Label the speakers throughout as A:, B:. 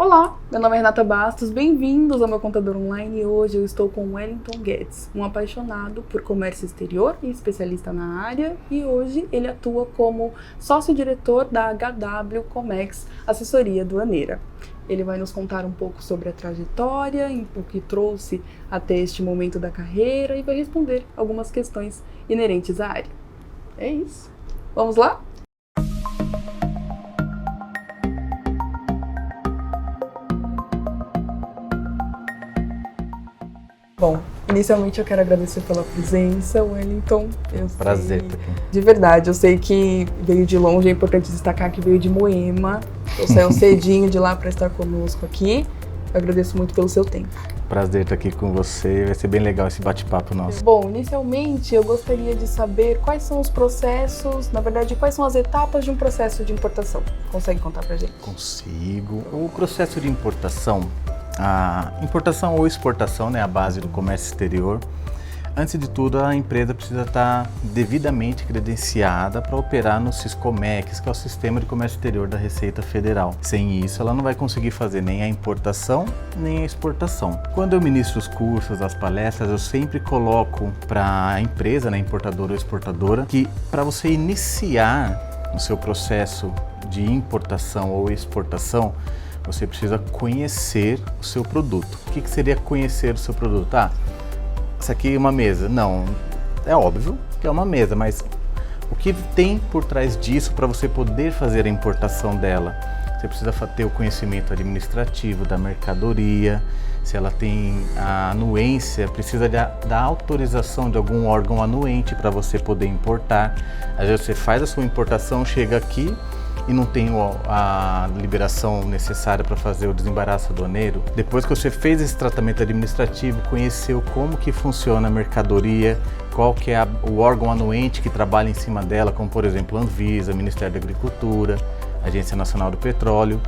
A: Olá, meu nome é Renata Bastos, bem-vindos ao meu contador online e hoje eu estou com Wellington Guedes, um apaixonado por comércio exterior e especialista na área, e hoje ele atua como sócio-diretor da HW Comex Assessoria Aduaneira. Ele vai nos contar um pouco sobre a trajetória, o que trouxe até este momento da carreira e vai responder algumas questões inerentes à área. É isso. Vamos lá? Bom, inicialmente eu quero agradecer pela presença, Wellington.
B: Prazer estar aqui.
A: De verdade, eu sei que veio de longe, é importante destacar que veio de Moema. Você saiu cedinho de lá para estar conosco aqui. Eu agradeço muito pelo seu tempo.
B: Prazer estar aqui com você, vai ser bem legal esse bate-papo nosso.
A: Bom, inicialmente eu gostaria de saber quais são os processos, na verdade, quais são as etapas de um processo de importação. Consegue contar pra gente?
B: Consigo. O processo de importação, a importação ou exportação, né, a base do comércio exterior. Antes de tudo, a empresa precisa estar devidamente credenciada para operar no Siscomex, que é o Sistema de Comércio Exterior da Receita Federal. Sem isso, ela não vai conseguir fazer nem a importação, nem a exportação. Quando eu ministro os cursos, as palestras, eu sempre coloco para a empresa, né, importadora ou exportadora, que para você iniciar o seu processo de importação ou exportação, você precisa conhecer o seu produto. O que seria conhecer o seu produto? Isso aqui é uma mesa. Não, é óbvio que é uma mesa, mas o que tem por trás disso para você poder fazer a importação dela? Você precisa ter o conhecimento administrativo da mercadoria, se ela tem a anuência, precisa da autorização de algum órgão anuente para você poder importar. Às vezes você faz a sua importação, chega aqui e não tem a liberação necessária para fazer o desembaraço aduaneiro. Depois que você fez esse tratamento administrativo, conheceu como que funciona a mercadoria, qual que é o órgão anuente que trabalha em cima dela, como por exemplo Anvisa, Ministério da Agricultura, Agência Nacional do Petróleo.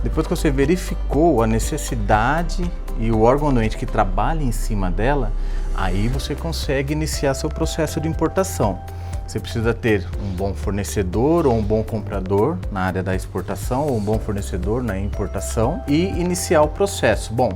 B: Depois que você verificou a necessidade e o órgão anuente que trabalha em cima dela, aí você consegue iniciar seu processo de importação. Você precisa ter um bom fornecedor ou um bom comprador na área da exportação ou um bom fornecedor na importação e iniciar o processo. Bom,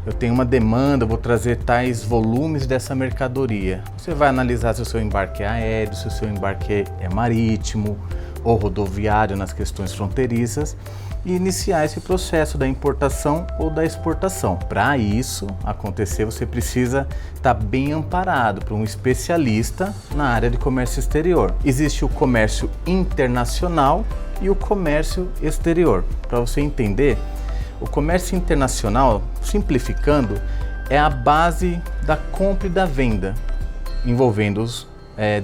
B: eu tenho uma demanda, vou trazer tais volumes dessa mercadoria. Você vai analisar se o seu embarque é aéreo, se o seu embarque é marítimo ou rodoviário nas questões fronteiriças e iniciar esse processo da importação ou da exportação. Para isso acontecer, você precisa estar bem amparado por um especialista na área de comércio exterior. Existe o comércio internacional e o comércio exterior. Para você entender, o comércio internacional, simplificando, é a base da compra e da venda, envolvendo os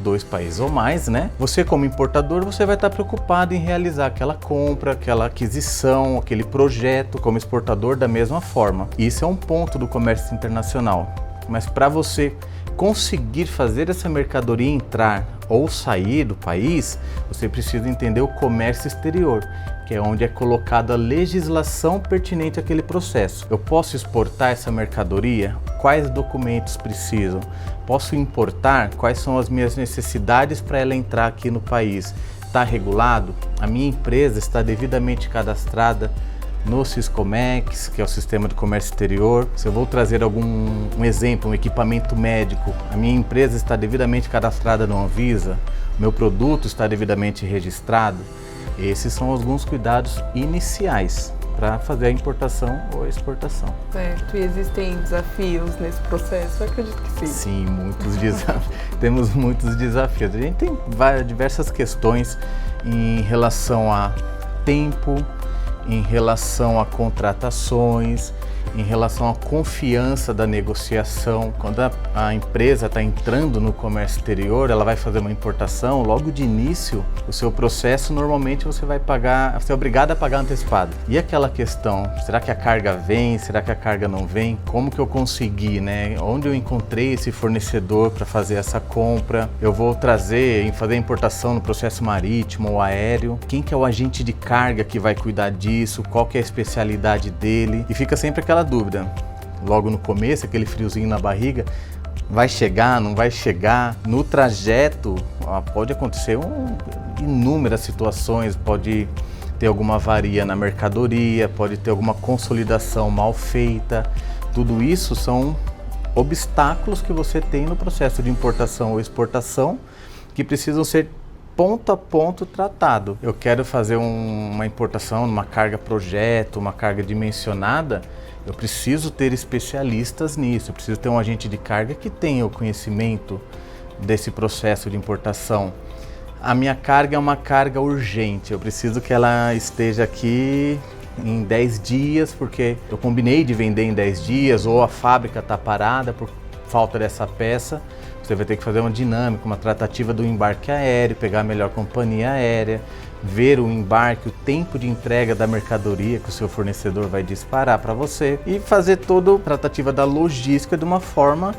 B: dois países ou mais, né? Você como importador, você vai estar preocupado em realizar aquela compra, aquela aquisição, aquele projeto, como exportador da mesma forma. Isso é um ponto do comércio internacional. Mas para você conseguir fazer essa mercadoria entrar ou sair do país, você precisa entender o comércio exterior, que é onde é colocada a legislação pertinente àquele processo. Eu posso exportar essa mercadoria? Quais documentos precisam? Posso importar? Quais são as minhas necessidades para ela entrar aqui no país? Está regulado? A minha empresa está devidamente cadastrada no Siscomex, que é o Sistema de Comércio Exterior. Se eu vou trazer um exemplo, um equipamento médico, a minha empresa está devidamente cadastrada no Anvisa? Meu produto está devidamente registrado? Esses são alguns cuidados iniciais para fazer a importação ou a exportação.
A: Certo, e existem desafios nesse processo? Eu acredito que sim.
B: Sim, muitos desafios. Temos muitos desafios. A gente tem diversas questões em relação a tempo, em relação a contratações, em relação à confiança da negociação. Quando a empresa está entrando no comércio exterior, ela vai fazer uma importação, logo de início, o seu processo, normalmente você é obrigado a pagar antecipado. E aquela questão, será que a carga vem, será que a carga não vem? Como que eu consegui, né? Onde eu encontrei esse fornecedor para fazer essa compra? Eu vou fazer a importação no processo marítimo ou aéreo? Quem que é o agente de carga que vai cuidar disso? Qual que é a especialidade dele? E fica sempre aquela dúvida, logo no começo, aquele friozinho na barriga, vai chegar, não vai chegar? No trajeto pode acontecer inúmeras situações, pode ter alguma avaria na mercadoria, pode ter alguma consolidação mal feita. Tudo isso são obstáculos que você tem no processo de importação ou exportação que precisam ser ponto a ponto tratado. Eu quero fazer uma importação, uma carga projeto, uma carga dimensionada, eu preciso ter especialistas nisso, eu preciso ter um agente de carga que tenha o conhecimento desse processo de importação. A minha carga é uma carga urgente, eu preciso que ela esteja aqui em 10 dias, porque eu combinei de vender em 10 dias, ou a fábrica está parada por falta dessa peça. Você vai ter que fazer uma dinâmica, uma tratativa do embarque aéreo, pegar a melhor companhia aérea, ver o embarque, o tempo de entrega da mercadoria que o seu fornecedor vai disparar para você e fazer toda a tratativa da logística de uma forma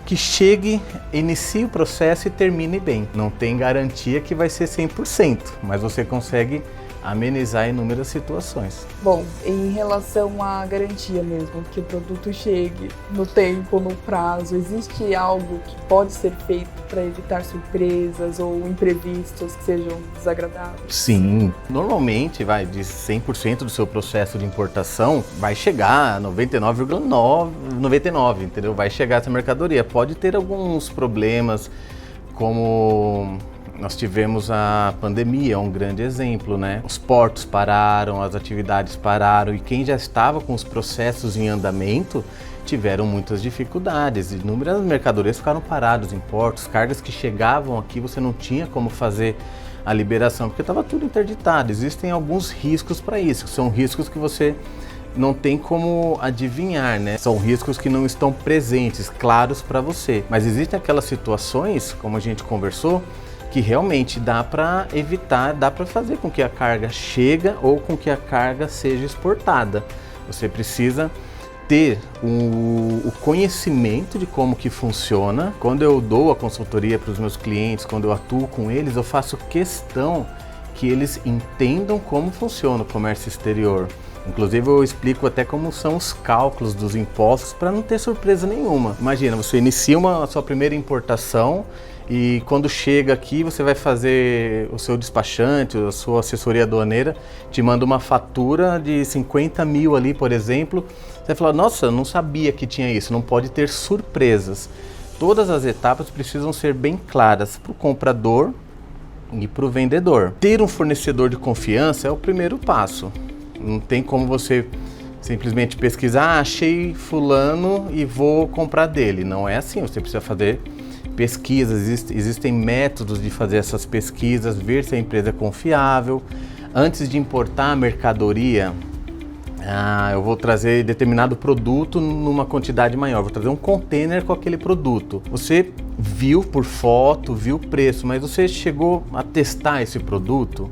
B: que chegue, inicie o processo e termine bem. Não tem garantia que vai ser 100%, mas você consegue amenizar inúmeras situações.
A: Bom, em relação à garantia mesmo, que o produto chegue no tempo, no prazo, existe algo que pode ser feito para evitar surpresas ou imprevistos que sejam desagradáveis?
B: Sim, normalmente de 100% do seu processo de importação vai chegar a 99,99, entendeu? Vai chegar essa mercadoria. Pode ter alguns problemas, como nós tivemos a pandemia, um grande exemplo, né? Os portos pararam, as atividades pararam e quem já estava com os processos em andamento tiveram muitas dificuldades. Inúmeras mercadorias ficaram paradas em portos, cargas que chegavam aqui você não tinha como fazer a liberação porque estava tudo interditado. Existem alguns riscos para isso, são riscos que você não tem como adivinhar, né? São riscos que não estão presentes, claros para você. Mas existem aquelas situações, como a gente conversou, que realmente dá para evitar, dá para fazer com que a carga chegue ou com que a carga seja exportada. Você precisa ter o conhecimento de como que funciona. Quando eu dou a consultoria para os meus clientes, quando eu atuo com eles, eu faço questão que eles entendam como funciona o comércio exterior. Inclusive eu explico até como são os cálculos dos impostos para não ter surpresa nenhuma. Imagina, você inicia a sua primeira importação e quando chega aqui você vai fazer o seu despachante, a sua assessoria aduaneira te manda uma fatura de 50 mil ali, por exemplo. Você fala, nossa, eu não sabia que tinha isso, não pode ter surpresas. Todas as etapas precisam ser bem claras para o comprador e para o vendedor. Ter um fornecedor de confiança é o primeiro passo. Não tem como você simplesmente pesquisar, achei fulano e vou comprar dele. Não é assim, você precisa fazer pesquisas, existem métodos de fazer essas pesquisas, ver se a empresa é confiável. Antes de importar a mercadoria, eu vou trazer determinado produto numa quantidade maior, vou trazer um container com aquele produto. Você viu por foto, viu o preço, mas você chegou a testar esse produto?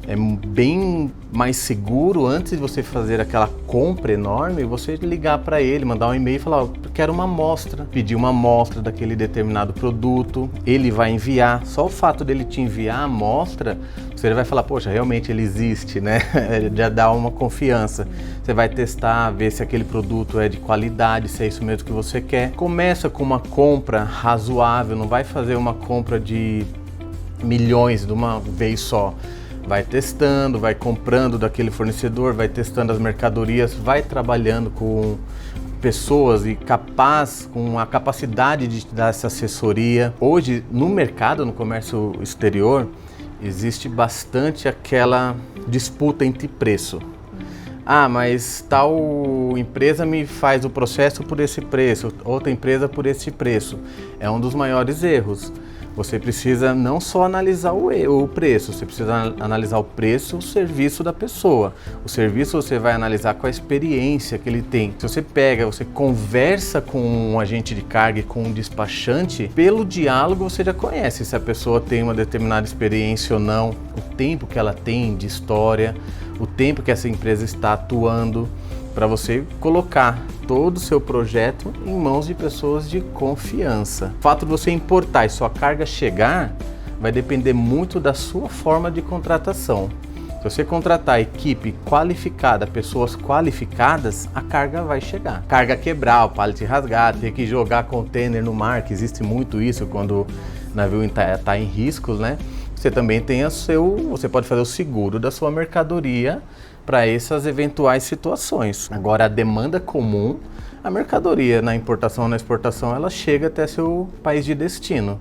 B: É bem mais seguro, antes de você fazer aquela compra enorme, você ligar para ele, mandar um e-mail e falar, quero uma amostra, pedir uma amostra daquele determinado produto, ele vai enviar. Só o fato dele te enviar a amostra, você vai falar, poxa, realmente ele existe, né? Já dá uma confiança. Você vai testar, ver se aquele produto é de qualidade, se é isso mesmo que você quer. Começa com uma compra razoável, não vai fazer uma compra de milhões de uma vez só. Vai testando, vai comprando daquele fornecedor, vai testando as mercadorias, vai trabalhando com pessoas e com a capacidade de te dar essa assessoria. Hoje, no mercado, no comércio exterior, existe bastante aquela disputa entre preço. Mas tal empresa me faz o processo por esse preço, outra empresa por esse preço. É um dos maiores erros. Você precisa não só analisar o preço, você precisa analisar o preço, o serviço da pessoa. O serviço você vai analisar com a experiência que ele tem. Se você conversa com um agente de carga e com um despachante, pelo diálogo você já conhece se a pessoa tem uma determinada experiência ou não, o tempo que ela tem de história, o tempo que essa empresa está atuando, para você colocar todo o seu projeto em mãos de pessoas de confiança. O fato de você importar e sua carga chegar vai depender muito da sua forma de contratação. Se você contratar equipe qualificada, pessoas qualificadas, a carga vai chegar. Carga quebrar, o pallet rasgar, ter que jogar container no mar, que existe muito isso quando o navio está em riscos, né? você também tem você pode fazer o seguro da sua mercadoria para essas eventuais situações. Agora, a demanda comum, a mercadoria na importação ou na exportação, ela chega até seu país de destino,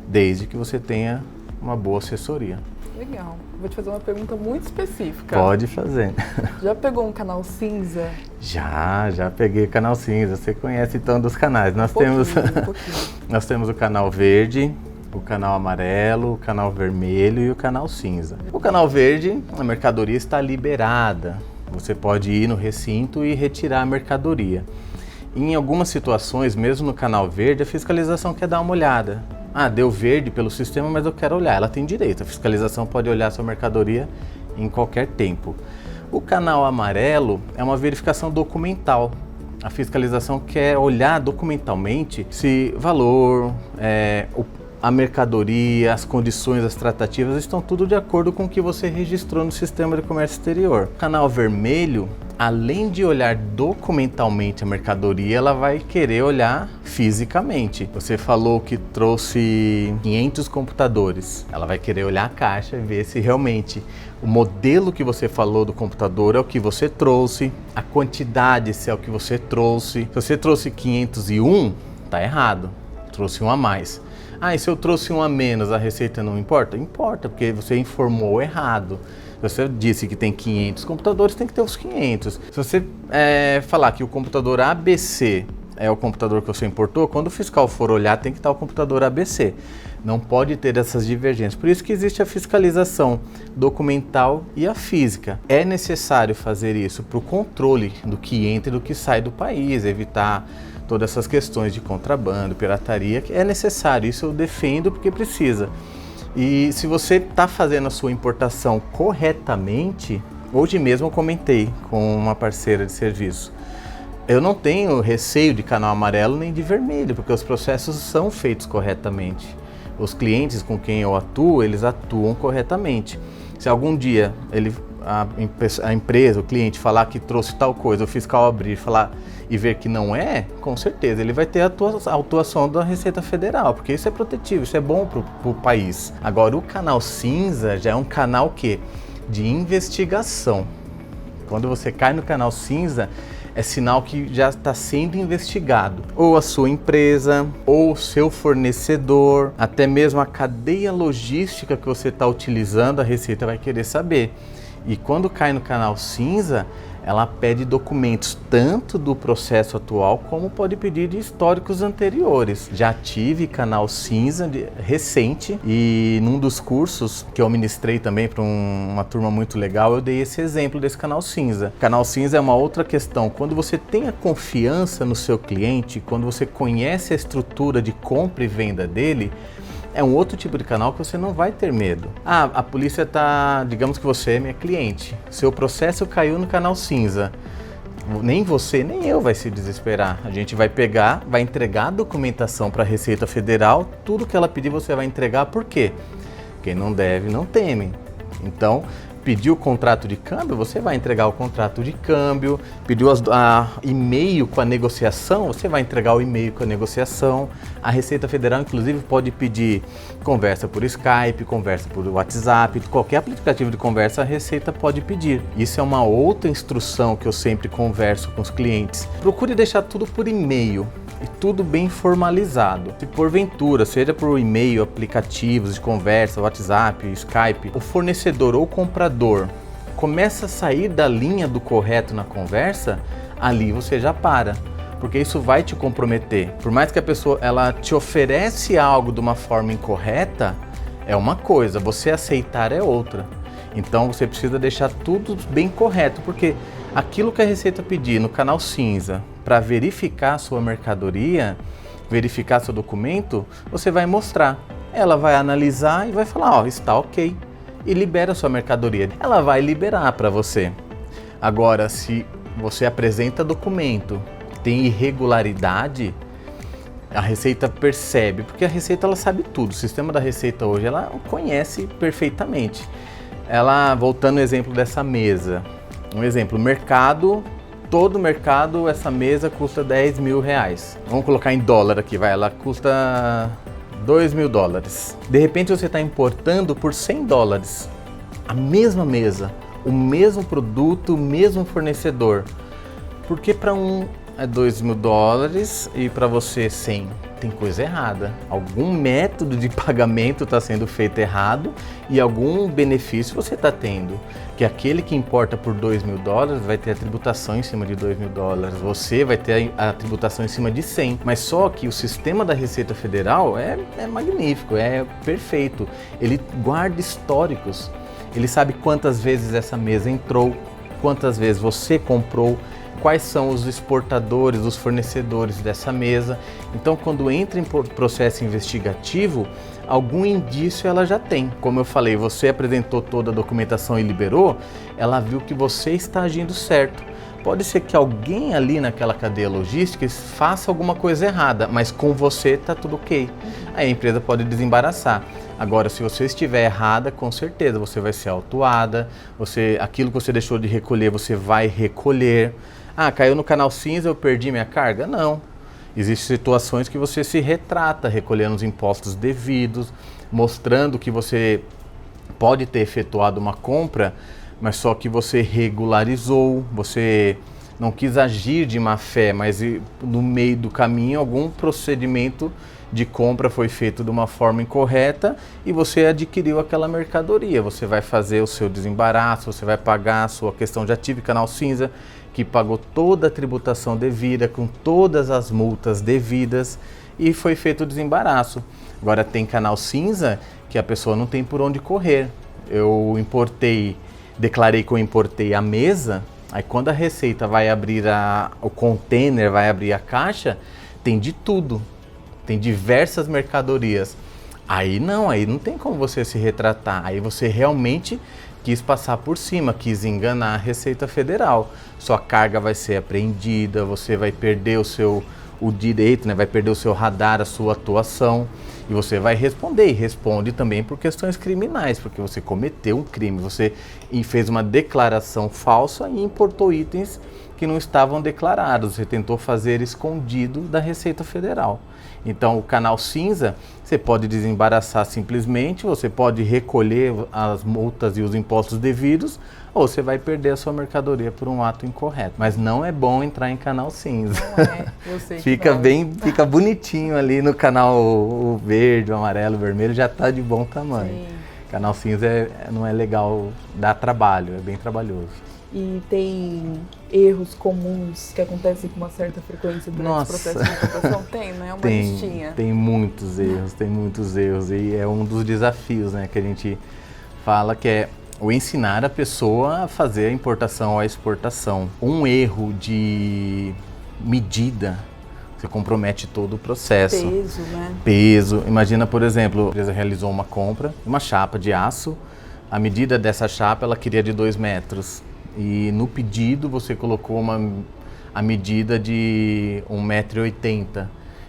B: desde que você tenha uma boa assessoria.
A: Legal. Vou te fazer uma pergunta muito específica.
B: Pode fazer.
A: Já pegou um canal cinza?
B: Já peguei canal cinza. Você conhece então dos canais. Nós temos o canal verde, o canal amarelo, o canal vermelho e o canal cinza. O canal verde, a mercadoria está liberada. Você pode ir no recinto e retirar a mercadoria. Em algumas situações, mesmo no canal verde, a fiscalização quer dar uma olhada. Ah, deu verde pelo sistema, mas eu quero olhar. Ela tem direito. A fiscalização pode olhar a sua mercadoria em qualquer tempo. O canal amarelo é uma verificação documental. A fiscalização quer olhar documentalmente se valor, a mercadoria, as condições, as tratativas estão tudo de acordo com o que você registrou no sistema de comércio exterior. O canal vermelho, além de olhar documentalmente a mercadoria, ela vai querer olhar fisicamente. Você falou que trouxe 500 computadores. Ela vai querer olhar a caixa e ver se realmente o modelo que você falou do computador é o que você trouxe, a quantidade se é o que você trouxe. Se você trouxe 501, tá errado. Trouxe um a mais. Ah, e se eu trouxe um a menos, a receita não importa? Importa, porque você informou errado. Se você disse que tem 500 computadores, tem que ter os 500. Se você falar que o computador ABC é o computador que você importou, quando o fiscal for olhar, tem que estar o computador ABC. Não pode ter essas divergências. Por isso que existe a fiscalização documental e a física. É necessário fazer isso para o controle do que entra e do que sai do país, evitar todas essas questões de contrabando, pirataria, que é necessário. Isso eu defendo porque precisa. E se você está fazendo a sua importação corretamente, hoje mesmo eu comentei com uma parceira de serviço, eu não tenho receio de canal amarelo nem de vermelho, porque os processos são feitos corretamente. Os clientes com quem eu atuo, eles atuam corretamente. Se algum dia a empresa, o cliente falar que trouxe tal coisa, o fiscal abrir e ver que não é, com certeza ele vai ter a atuação da Receita Federal, porque isso é protetivo, isso é bom para o país. Agora, o canal cinza já é um canal de investigação. Quando você cai no canal cinza, é sinal que já está sendo investigado. Ou a sua empresa, ou o seu fornecedor, até mesmo a cadeia logística que você está utilizando, a Receita vai querer saber. E quando cai no canal cinza, ela pede documentos tanto do processo atual como pode pedir de históricos anteriores. Já tive canal cinza recente e num dos cursos que eu ministrei também para uma turma muito legal, eu dei esse exemplo desse canal cinza. Canal cinza é uma outra questão. Quando você tem a confiança no seu cliente, quando você conhece a estrutura de compra e venda dele, é um outro tipo de canal que você não vai ter medo. Ah, a polícia digamos que você é minha cliente. Seu processo caiu no canal cinza. Nem você, nem eu vai se desesperar. A gente vai pegar, vai entregar a documentação para a Receita Federal. Tudo que ela pedir você vai entregar. Por quê? Quem não deve, não teme. Então, pediu o contrato de câmbio, você vai entregar o contrato de câmbio. Pediu e-mail com a negociação, você vai entregar o e-mail com a negociação. A Receita Federal, inclusive, pode pedir conversa por Skype, conversa por WhatsApp, qualquer aplicativo de conversa a Receita pode pedir. Isso é uma outra instrução que eu sempre converso com os clientes. Procure deixar tudo por e-mail. E tudo bem formalizado. Se porventura, seja por e-mail, aplicativos de conversa, WhatsApp, Skype, o fornecedor ou comprador começa a sair da linha do correto na conversa, ali você já para, porque isso vai te comprometer. Por mais que a pessoa ela te oferece algo de uma forma incorreta, é uma coisa, você aceitar é outra. Então você precisa deixar tudo bem correto, porque aquilo que a Receita pedir no canal cinza para verificar a sua mercadoria, verificar seu documento, você vai mostrar. Ela vai analisar e vai falar, ó, está ok, e libera a sua mercadoria. Ela vai liberar para você. Agora, se você apresenta documento, tem irregularidade, a Receita percebe, porque a Receita ela sabe tudo. O sistema da Receita hoje ela conhece perfeitamente. Ela, voltando ao exemplo dessa mesa, um exemplo, todo mercado, essa mesa custa 10 mil reais. Vamos colocar em dólar aqui, ela custa $2.000. De repente você está importando por $100. A mesma mesa, o mesmo produto, o mesmo fornecedor. Por que para um é $2.000 e para você 100? Tem coisa errada. Algum método de pagamento está sendo feito errado e algum benefício você está tendo. Que aquele que importa por $2.000 vai ter a tributação em cima de $2.000. Você vai ter a tributação em cima de 100. Mas só que o sistema da Receita Federal é magnífico, é perfeito. Ele guarda históricos. Ele sabe quantas vezes essa mesa entrou, quantas vezes você comprou, quais são os exportadores, os fornecedores dessa mesa. Então, quando entra em processo investigativo, algum indício ela já tem. Como eu falei, você apresentou toda a documentação e liberou, ela viu que você está agindo certo. Pode ser que alguém ali naquela cadeia logística faça alguma coisa errada, mas com você está tudo ok. Aí a empresa pode desembaraçar. Agora, se você estiver errada, com certeza você vai ser autuada, aquilo que você deixou de recolher, você vai recolher. Ah, caiu no canal cinza, eu perdi minha carga? Não. Existem situações que você se retrata, recolhendo os impostos devidos, mostrando que você pode ter efetuado uma compra, mas só que você regularizou, você não quis agir de má fé, mas no meio do caminho algum procedimento de compra foi feito de uma forma incorreta e você adquiriu aquela mercadoria. Você vai fazer o seu desembaraço, você vai pagar a sua questão de ativo e canal cinza, que pagou toda a tributação devida, com todas as multas devidas e foi feito o desembaraço. Agora tem canal cinza que a pessoa não tem por onde correr. Eu declarei que eu importei a mesa, aí quando a Receita vai abrir o container, vai abrir a caixa, tem de tudo. Tem diversas mercadorias. Aí não tem como você se retratar. Aí você realmente quis passar por cima, quis enganar a Receita Federal. Sua carga vai ser apreendida, você vai perder o direito, né? Vai perder o seu radar, a sua atuação. E você vai responder, e responde também por questões criminais, porque você cometeu um crime, você fez uma declaração falsa e importou itens que não estavam declarados, você tentou fazer escondido da Receita Federal. Então, o canal cinza, você pode desembaraçar simplesmente, você pode recolher as multas e os impostos devidos, ou você vai perder a sua mercadoria por um ato incorreto. Mas não é bom entrar em canal cinza.
A: Não é, eu sei
B: Fica bonitinho ali no canal o verde, o amarelo, o vermelho, já está de bom tamanho.
A: Sim.
B: Canal cinza não é legal, dá trabalho, é bem trabalhoso.
A: E tem erros comuns que acontecem com uma certa frequência durante o processo de importação? Tem, né? Uma listinha.
B: Tem muitos erros. E é um dos desafios, né, que a gente fala, que é o ensinar a pessoa a fazer a importação ou a exportação. Um erro de medida, você compromete todo o processo.
A: Peso, né?
B: Peso. Imagina, por exemplo, a empresa realizou uma compra, uma chapa de aço, a medida dessa chapa ela queria de 2 metros. E no pedido você colocou a medida de 1,80 m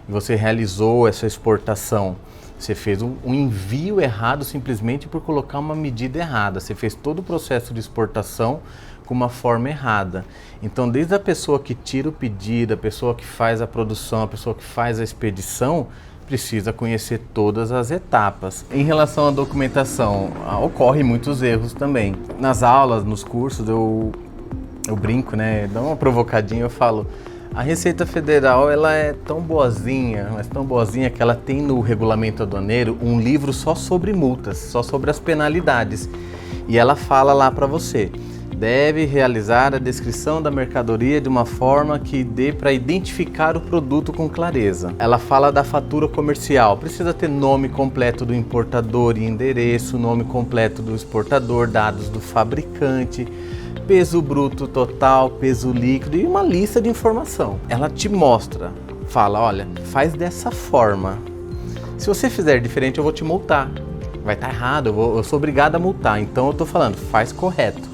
B: e você realizou essa exportação. Você fez um envio errado simplesmente por colocar uma medida errada. Você fez todo o processo de exportação com uma forma errada. Então, desde a pessoa que tira o pedido, a pessoa que faz a produção, a pessoa que faz a expedição, precisa conhecer todas as etapas. Em relação à documentação, ocorrem muitos erros também. Nas aulas, nos cursos, eu brinco, né? Dá uma provocadinha, eu falo, a Receita Federal ela é tão boazinha, mas tão boazinha que ela tem no regulamento aduaneiro um livro só sobre multas, só sobre as penalidades. E ela fala lá para você, deve realizar a descrição da mercadoria de uma forma que dê para identificar o produto com clareza. Ela fala da fatura comercial, precisa ter nome completo do importador e endereço, nome completo do exportador, dados do fabricante, peso bruto total, peso líquido e uma lista de informação. Ela te mostra, fala, olha, faz dessa forma. Se você fizer diferente, eu vou te multar. Vai estar errado, eu sou obrigado a multar, então eu estou falando, faz correto.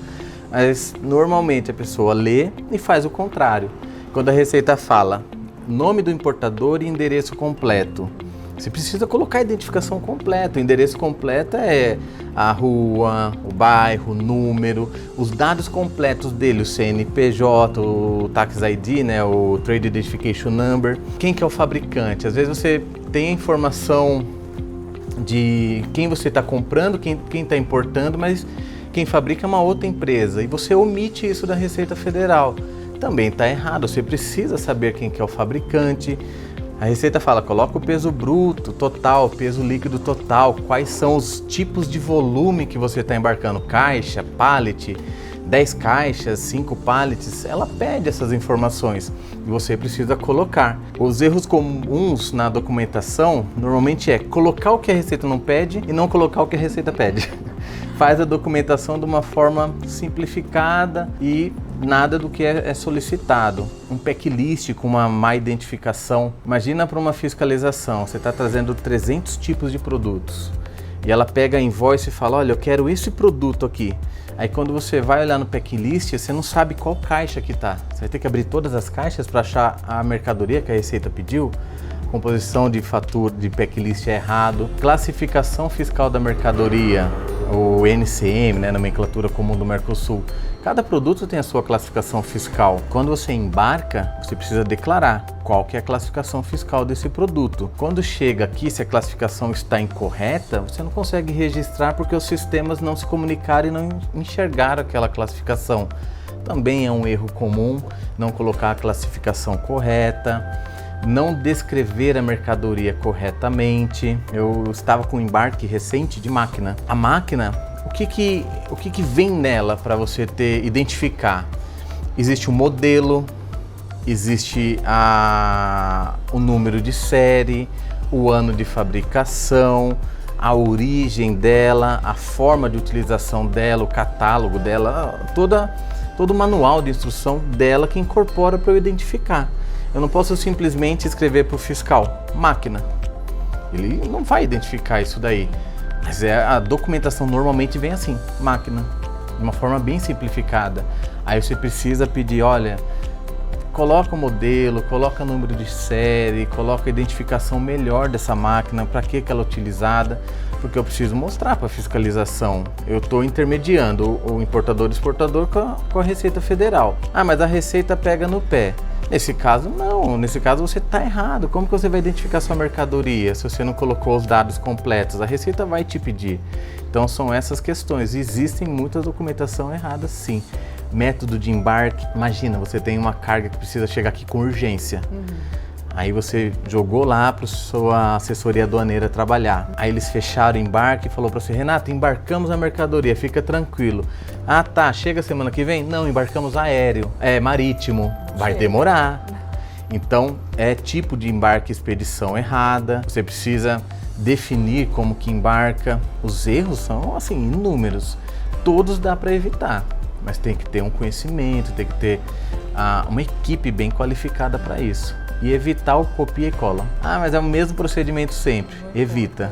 B: Mas normalmente a pessoa lê e faz o contrário. Quando a Receita fala nome do importador e endereço completo, você precisa colocar a identificação completa. O endereço completo é a rua, o bairro, o número, os dados completos dele, o CNPJ, o Tax ID, né, o Trade Identification Number. Quem que é o fabricante? Às vezes você tem a informação de quem você está comprando, quem está importando, mas quem fabrica é uma outra empresa e você omite isso da Receita Federal. Também está errado, você precisa saber quem que é o fabricante. A Receita fala, coloca o peso bruto total, peso líquido total, quais são os tipos de volume que você está embarcando, caixa, pallet, 10 caixas, 5 pallets, ela pede essas informações e você precisa colocar. Os erros comuns na documentação normalmente é colocar o que a Receita não pede e não colocar o que a Receita pede. Faz a documentação de uma forma simplificada e nada do que é solicitado. Um checklist com uma má identificação. Imagina para uma fiscalização, você está trazendo 300 tipos de produtos e ela pega a invoice e fala, olha, eu quero esse produto aqui. Aí quando você vai olhar no checklist, você não sabe qual caixa que tá. Você vai ter que abrir todas as caixas para achar a mercadoria que a Receita pediu. Composição de fatura de checklist é errado. Classificação fiscal da mercadoria, o NCM, né, nomenclatura comum do Mercosul. Cada produto tem a sua classificação fiscal. Quando você embarca, você precisa declarar qual que é a classificação fiscal desse produto. Quando chega aqui, se a classificação está incorreta, você não consegue registrar porque os sistemas não se comunicaram e não enxergaram aquela classificação. Também é um erro comum não colocar a classificação correta, não descrever a mercadoria corretamente. Eu estava com um embarque recente de máquina. A máquina, o que vem nela para você identificar? Existe um modelo, existe o número de série, o ano de fabricação, a origem dela, a forma de utilização dela, o catálogo dela, todo o manual de instrução dela que incorpora para eu identificar. Eu não posso simplesmente escrever para o fiscal, máquina. Ele não vai identificar isso daí. Mas a documentação normalmente vem assim, máquina, de uma forma bem simplificada. Aí você precisa pedir, olha, coloca o modelo, coloca o número de série, coloca a identificação melhor dessa máquina, para que ela é utilizada, porque eu preciso mostrar para a fiscalização. Eu estou intermediando o importador e exportador com a Receita Federal. Ah, mas a Receita pega no pé. Nesse caso, não. Nesse caso, você está errado. Como que você vai identificar sua mercadoria se você não colocou os dados completos? A Receita vai te pedir. Então, são essas questões. Existem muita documentação errada, sim. Método de embarque. Imagina, você tem uma carga que precisa chegar aqui com urgência. Aí você jogou lá para sua assessoria aduaneira trabalhar. Aí eles fecharam o embarque e falou para você, Renato, embarcamos a mercadoria, fica tranquilo. Ah tá, chega semana que vem? Não, embarcamos aéreo, marítimo, vai demorar. Então é tipo de embarque e expedição errada, você precisa definir como que embarca. Os erros são assim, inúmeros, todos dá para evitar, mas tem que ter um conhecimento, tem que ter uma equipe bem qualificada para isso. E evitar o copia e cola. Ah, mas é o mesmo procedimento sempre. Evita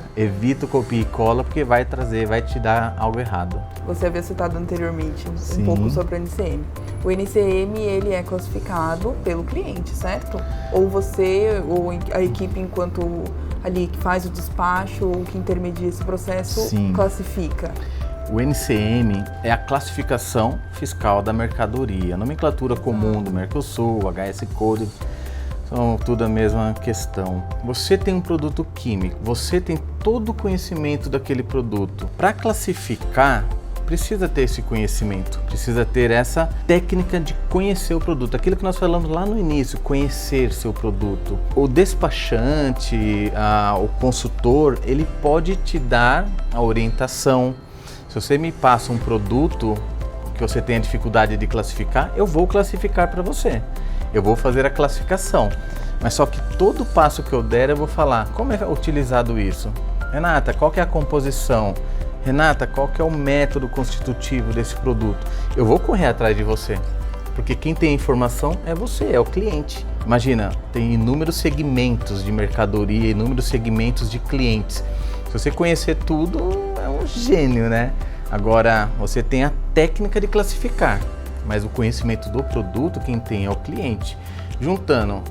B: o copia e cola porque vai te dar algo errado.
A: Você havia citado anteriormente um pouco sobre o NCM. O NCM, ele é classificado pelo cliente, certo? Ou você, ou a equipe enquanto ali que faz o despacho ou que intermedia esse processo, classifica?
B: O NCM é a classificação fiscal da mercadoria, a nomenclatura comum do Mercosul, HS Code. São tudo a mesma questão. Você tem um produto químico, você tem todo o conhecimento daquele produto. Para classificar, precisa ter esse conhecimento, precisa ter essa técnica de conhecer o produto. Aquilo que nós falamos lá no início, conhecer seu produto. O despachante, o consultor, ele pode te dar a orientação. Se você me passa um produto que você tenha dificuldade de classificar, eu vou classificar para você. Eu vou fazer a classificação, mas só que todo passo que eu der eu vou falar como é utilizado isso. Renata, qual que é a composição? Renata, qual que é o método constitutivo desse produto? Eu vou correr atrás de você, porque quem tem a informação é você, é o cliente. Imagina, tem inúmeros segmentos de mercadoria, inúmeros segmentos de clientes. Se você conhecer tudo, é um gênio, né? Agora, você tem a técnica de classificar. Mas o conhecimento do produto, quem tem é o cliente. Juntando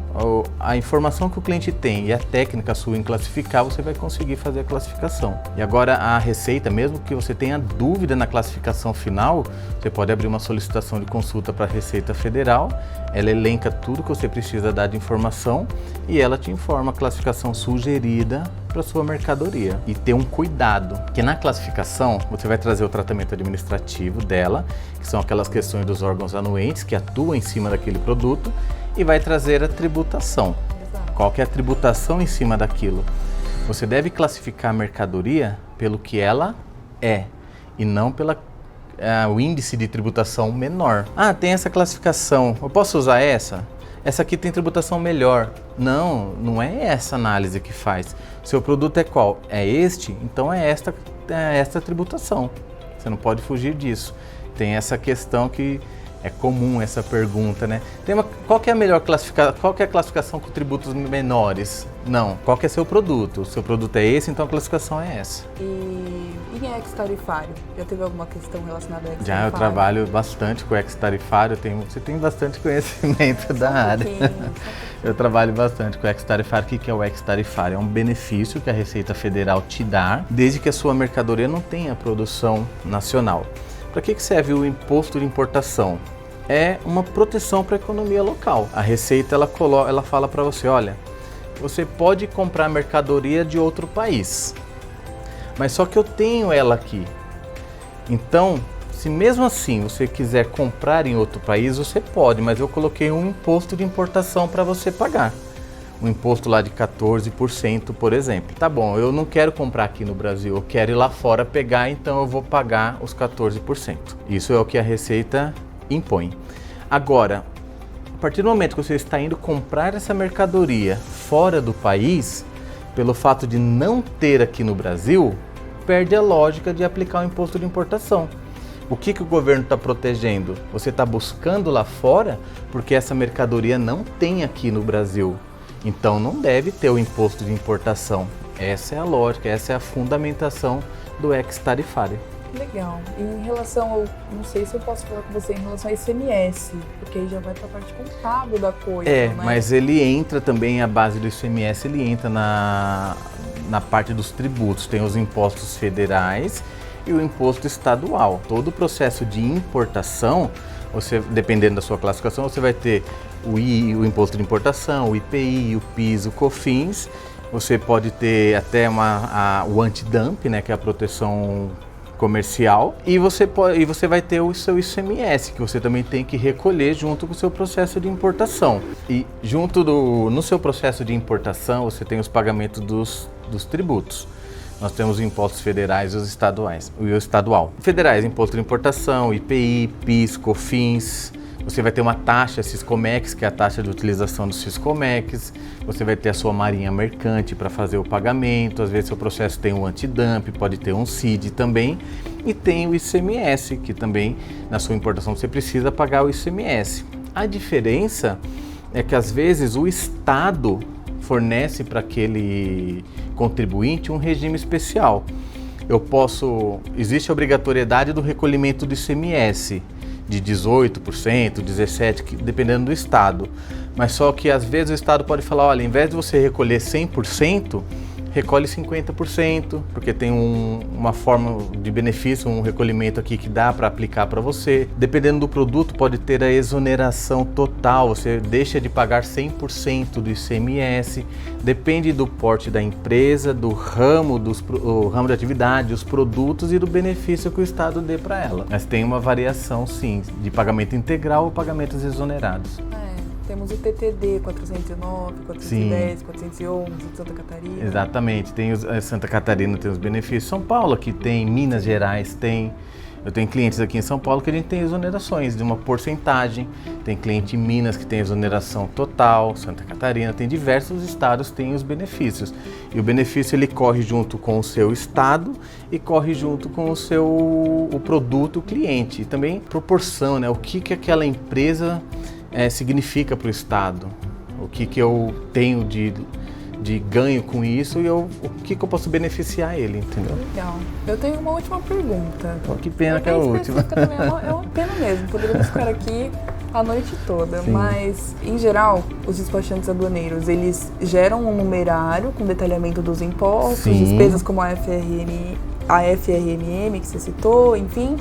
B: a informação que o cliente tem e a técnica sua em classificar, você vai conseguir fazer a classificação. E agora a Receita, mesmo que você tenha dúvida na classificação final, você pode abrir uma solicitação de consulta para a Receita Federal, ela elenca tudo que você precisa dar de informação e ela te informa a classificação sugerida para sua mercadoria. E ter um cuidado, que na classificação você vai trazer o tratamento administrativo dela, que são aquelas questões dos órgãos anuentes que atuam em cima daquele produto, e vai trazer a tributação.
A: Exato.
B: Qual que é a tributação em cima daquilo? Você deve classificar a mercadoria pelo que ela é e não pelo o índice de tributação menor. Ah, tem essa classificação, eu posso usar essa? Essa aqui tem tributação melhor. Não, não é essa análise que faz. Seu produto é qual? É este? Então é esta tributação. Você não pode fugir disso. Tem essa questão que é comum, essa pergunta, né? Qual que é a melhor classificação? Qual que é a classificação com tributos menores? Não. Qual que é seu produto? O seu produto é esse, então a classificação é essa.
A: E em ex-tarifário? Já teve alguma questão relacionada a ex-tarifário?
B: Já eu trabalho bastante com ex-tarifário, você tem bastante conhecimento da área. Eu trabalho bastante com ex-tarifário. O que é o ex-tarifário? É um benefício que a Receita Federal te dá, desde que a sua mercadoria não tenha produção nacional. Para que serve o imposto de importação? É uma proteção para a economia local. A Receita ela fala para você, olha, você pode comprar mercadoria de outro país, mas só que eu tenho ela aqui. Então, se mesmo assim você quiser comprar em outro país, você pode, mas eu coloquei um imposto de importação para você pagar. Um imposto lá de 14%, por exemplo. Tá bom, eu não quero comprar aqui no Brasil, eu quero ir lá fora pegar, então eu vou pagar os 14%. Isso é o que a Receita impõe. Agora, a partir do momento que você está indo comprar essa mercadoria fora do país, pelo fato de não ter aqui no Brasil, perde a lógica de aplicar o imposto de importação. O que o governo está protegendo? Você está buscando lá fora porque essa mercadoria não tem aqui no Brasil. Então não deve ter o imposto de importação. Essa é a lógica, essa é a fundamentação do ex-tarifário.
A: Legal. E em relação ao, não sei se eu posso falar com você em relação ao ICMS, porque aí já vai para a parte contábil da coisa, né?
B: Mas ele entra também, a base do ICMS, ele entra na parte dos tributos. Tem os impostos federais e o imposto estadual. Todo o processo de importação, dependendo da sua classificação, você vai ter o imposto de importação, o IPI, o PIS, o COFINS. Você pode ter até o anti-dump, né, que é a proteção comercial, e você vai ter o seu ICMS, que você também tem que recolher junto com o seu processo de importação. E no seu processo de importação, você tem os pagamentos dos tributos. Nós temos os impostos federais e os estaduais, e o estadual. Federais, imposto de importação, IPI, PIS, COFINS. Você vai ter uma taxa Siscomex, que é a taxa de utilização do Siscomex. Você vai ter a sua marinha mercante para fazer o pagamento. Às vezes seu processo tem um antidump, pode ter um CID também. E tem o ICMS, que também na sua importação você precisa pagar o ICMS. A diferença é que às vezes o Estado fornece para aquele contribuinte um regime especial. Existe a obrigatoriedade do recolhimento do ICMS de 18%, 17%, dependendo do estado. Mas só que às vezes o estado pode falar, olha, em vez de você recolher 100%, recolhe 50%, porque tem uma forma de benefício, um recolhimento aqui que dá para aplicar para você. Dependendo do produto, pode ter a exoneração total, você deixa de pagar 100% do ICMS. Depende do porte da empresa, do ramo de atividade, os produtos e do benefício que o Estado dê para ela. Mas tem uma variação, sim, de pagamento integral ou pagamentos exonerados.
A: Temos o TTD 409, 410, sim. 411 de Santa Catarina.
B: Exatamente, Santa Catarina tem os benefícios, São Paulo aqui tem, Minas Gerais tem. Eu tenho clientes aqui em São Paulo que a gente tem exonerações de uma porcentagem, tem cliente em Minas que tem exoneração total, Santa Catarina, tem diversos estados que têm os benefícios. E o benefício ele corre junto com o seu estado e corre junto com o produto, o cliente. E também proporção, né? O que aquela empresa significa para o Estado, o que eu tenho de ganho com isso e o que eu posso beneficiar ele, entendeu?
A: Legal. Eu tenho uma última pergunta.
B: Que pena que é a última.
A: Também, é uma pena mesmo, poderíamos ficar aqui A noite toda,
B: Sim.
A: mas em geral, os despachantes aduaneiros, eles geram um numerário com detalhamento dos impostos,
B: Sim.
A: despesas como a FRMM que você citou, enfim,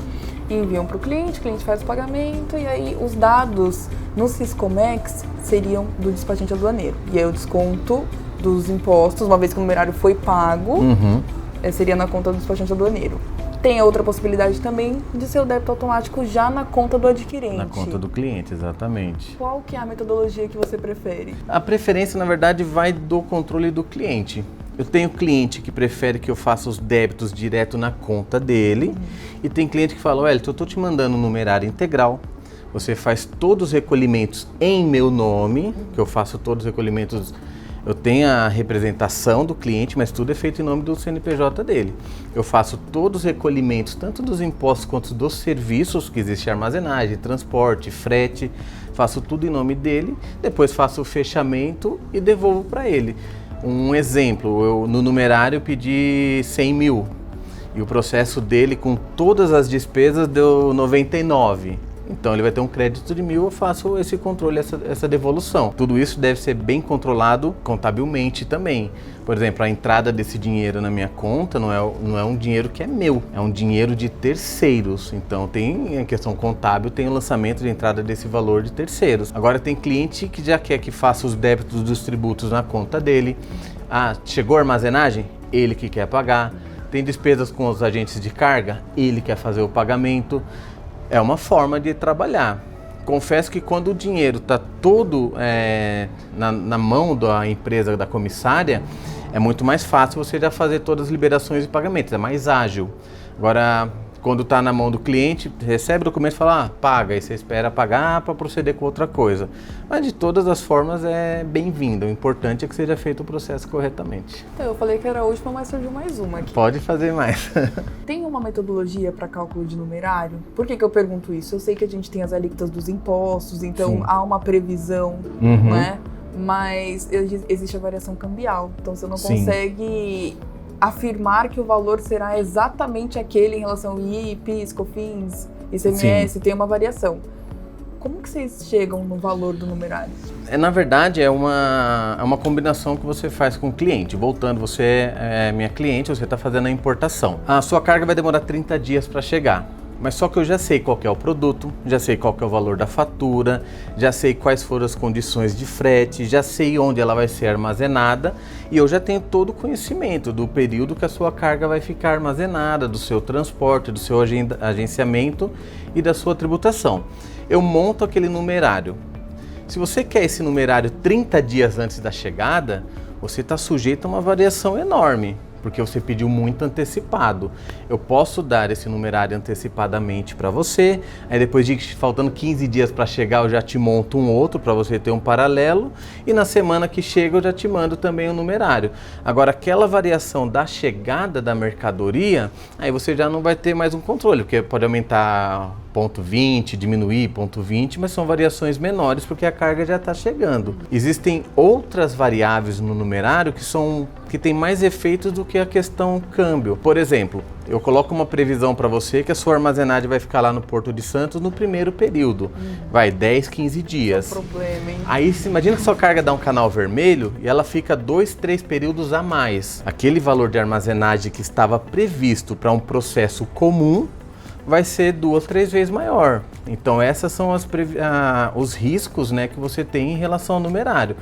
A: enviam para o cliente faz o pagamento e aí os dados no Siscomex seriam do despachante aduaneiro. E aí o desconto dos impostos, uma vez que o numerário foi pago, seria na conta do despachante aduaneiro. Tem a outra possibilidade também de ser o débito automático já na conta do adquirente.
B: Na conta do cliente, exatamente.
A: Qual que é a metodologia que você prefere?
B: A preferência, na verdade, vai do controle do cliente. Eu tenho cliente que prefere que eu faça os débitos direto na conta dele e tem cliente que fala, Wellington, eu estou te mandando um numerário integral, você faz todos os recolhimentos em meu nome, que eu faço todos os recolhimentos. Eu tenho a representação do cliente, mas tudo é feito em nome do CNPJ dele. Eu faço todos os recolhimentos, tanto dos impostos quanto dos serviços, que existe armazenagem, transporte, frete, faço tudo em nome dele, depois faço o fechamento e devolvo para ele. Um exemplo, eu no numerário pedi 100 mil e o processo dele com todas as despesas deu 99. Então ele vai ter um crédito de 1.000, eu faço esse controle, essa devolução. Tudo isso deve ser bem controlado contabilmente também. Por exemplo, a entrada desse dinheiro na minha conta não é um dinheiro que é meu, é um dinheiro de terceiros. Então tem a questão contábil, tem o lançamento de entrada desse valor de terceiros. Agora tem cliente que já quer que faça os débitos dos tributos na conta dele. Ah, chegou a armazenagem? Ele que quer pagar. Tem despesas com os agentes de carga? Ele quer fazer o pagamento. É uma forma de trabalhar. Confesso que quando o dinheiro está todo na mão da empresa, da comissária, é muito mais fácil você já fazer todas as liberações e pagamentos, é mais ágil. Agora, quando está na mão do cliente, recebe o documento e fala, paga, e você espera pagar para proceder com outra coisa. Mas de todas as formas é bem-vindo, o importante é que seja feito o processo corretamente.
A: Então, eu falei que era a última, mas surgiu mais uma aqui.
B: Pode fazer mais.
A: Tem uma metodologia para cálculo de numerário? Por que eu pergunto isso? Eu sei que a gente tem as alíquotas dos impostos, então
B: Sim.
A: há uma previsão, né? Mas existe a variação cambial, então você não consegue afirmar que o valor será exatamente aquele em relação ao II, PIS, COFINS, ICMS, tem uma variação. Como que vocês chegam no valor do numerário?
B: Na verdade, é uma combinação que você faz com o cliente. Voltando, você é minha cliente, você está fazendo a importação. A sua carga vai demorar 30 dias para chegar. Mas só que eu já sei qual que é o produto, já sei qual que é o valor da fatura, já sei quais foram as condições de frete, já sei onde ela vai ser armazenada e eu já tenho todo o conhecimento do período que a sua carga vai ficar armazenada, do seu transporte, do seu agenciamento e da sua tributação. Eu monto aquele numerário. Se você quer esse numerário 30 dias antes da chegada, você está sujeito a uma variação enorme, porque você pediu muito antecipado. Eu posso dar esse numerário antecipadamente para você, aí depois faltando 15 dias para chegar eu já te monto um outro para você ter um paralelo e na semana que chega eu já te mando também o numerário. Agora aquela variação da chegada da mercadoria, aí você já não vai ter mais um controle, porque pode aumentar 0,20, diminuir 0,20, mas são variações menores porque a carga já está chegando. Existem outras variáveis no numerário que têm mais efeitos do que a questão câmbio. Por exemplo, eu coloco uma previsão para você que a sua armazenagem vai ficar lá no Porto de Santos no primeiro período. Vai 10, 15 dias.
A: É um problema, hein?
B: Aí imagina que sua carga dá um canal vermelho e ela fica 2, 3 períodos a mais. Aquele valor de armazenagem que estava previsto para um processo comum vai ser 2, 3 vezes maior. Então essas são os riscos, né, que você tem em relação ao numerário.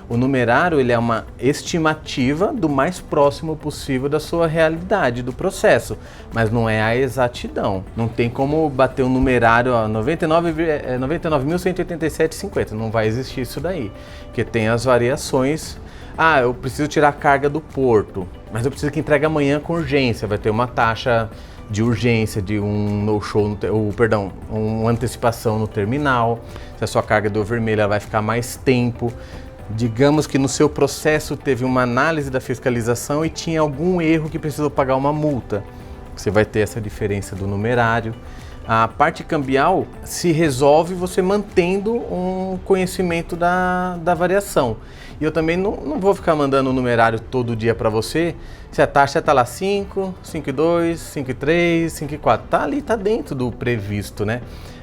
B: O numerário ele é uma estimativa do mais próximo possível da sua realidade, do processo, mas não é a exatidão. Não tem como bater um numerário 99.187,50, não vai existir isso daí, porque tem as variações. Ah, eu preciso tirar a carga do porto, mas eu preciso que entregue amanhã com urgência, vai ter uma taxa de urgência, de um no-show, uma antecipação no terminal. Se a sua carga deu vermelha, ela vai ficar mais tempo. Digamos que no seu processo teve uma análise da fiscalização e tinha algum erro que precisou pagar uma multa. Você vai ter essa diferença do numerário. A parte cambial se resolve você mantendo um conhecimento da variação. E eu também não vou ficar mandando o numerário todo dia para você, se a taxa está lá 5, 5,2, 5,3, 5,4. Tá ali, tá dentro do previsto, né?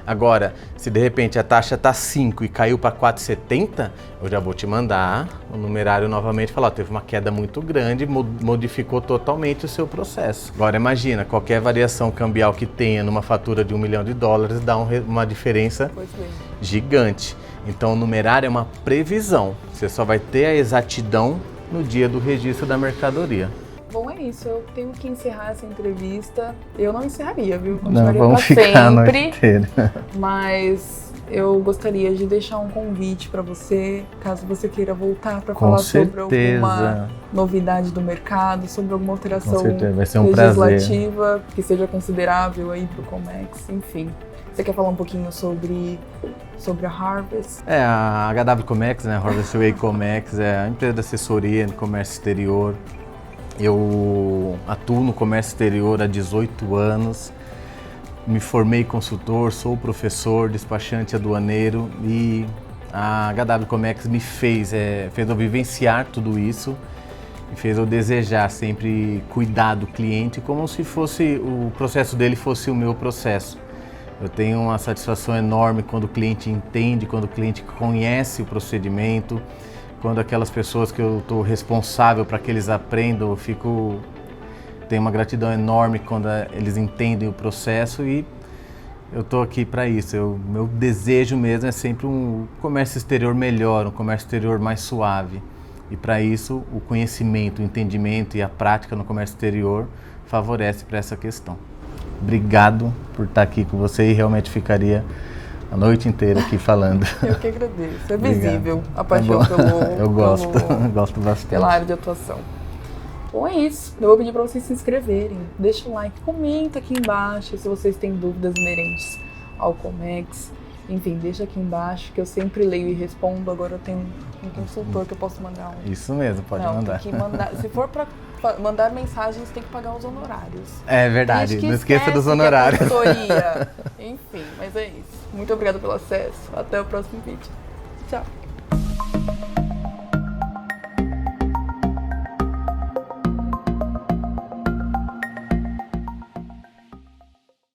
B: Agora, se de repente a taxa está 5 e caiu para 4,70, eu já vou te mandar o numerário novamente e falar, ó, teve uma queda muito grande, modificou totalmente o seu processo. Agora imagina, qualquer variação cambial que tenha numa fatura de $1 milhão dá uma diferença gigante. Então o numerário é uma previsão, você só vai ter a exatidão no dia do registro da mercadoria.
A: Bom, é isso. Eu tenho que encerrar essa entrevista. Eu não encerraria, viu?
B: Não, vamos ficar a noite inteira.
A: Mas eu gostaria de deixar um convite para você, caso você queira voltar para falar sobre alguma novidade do mercado, sobre alguma alteração
B: vai ser um
A: legislativa
B: prazer.
A: Que seja considerável aí para o Comex, enfim. Você quer falar um pouquinho sobre a Harvest?
B: A HW Comex, né? Harvest Way Comex é a empresa de assessoria no comércio exterior. Eu atuo no comércio exterior há 18 anos, me formei consultor, sou professor, despachante aduaneiro e a HW Comex me fez eu vivenciar tudo isso, me fez eu desejar sempre cuidar do cliente como se fosse o processo dele fosse o meu processo. Eu tenho uma satisfação enorme quando o cliente entende, quando o cliente conhece o procedimento, quando aquelas pessoas que eu estou responsável para que eles aprendam, tenho uma gratidão enorme quando eles entendem o processo e eu estou aqui para isso. Meu desejo mesmo é sempre um comércio exterior melhor, um comércio exterior mais suave. E para isso, o conhecimento, o entendimento e a prática no comércio exterior favorece para essa questão. Obrigado por estar aqui com você e realmente ficaria a noite inteira aqui falando.
A: Eu que agradeço. É visível a paixão
B: eu gosto bastante.
A: Pela área de atuação. Bom, é isso. Eu vou pedir para vocês se inscreverem. Deixa o like, comenta aqui embaixo se vocês têm dúvidas inerentes ao Comex. Enfim, deixa aqui embaixo que eu sempre leio e respondo. Agora eu tenho um consultor que eu posso mandar um.
B: Isso mesmo, pode mandar.
A: Tem que mandar. Se for para mandar mensagens, tem que pagar os honorários.
B: É verdade, não esqueça dos honorários.
A: Enfim, mas é isso. Muito obrigada pelo acesso. Até o próximo vídeo. Tchau.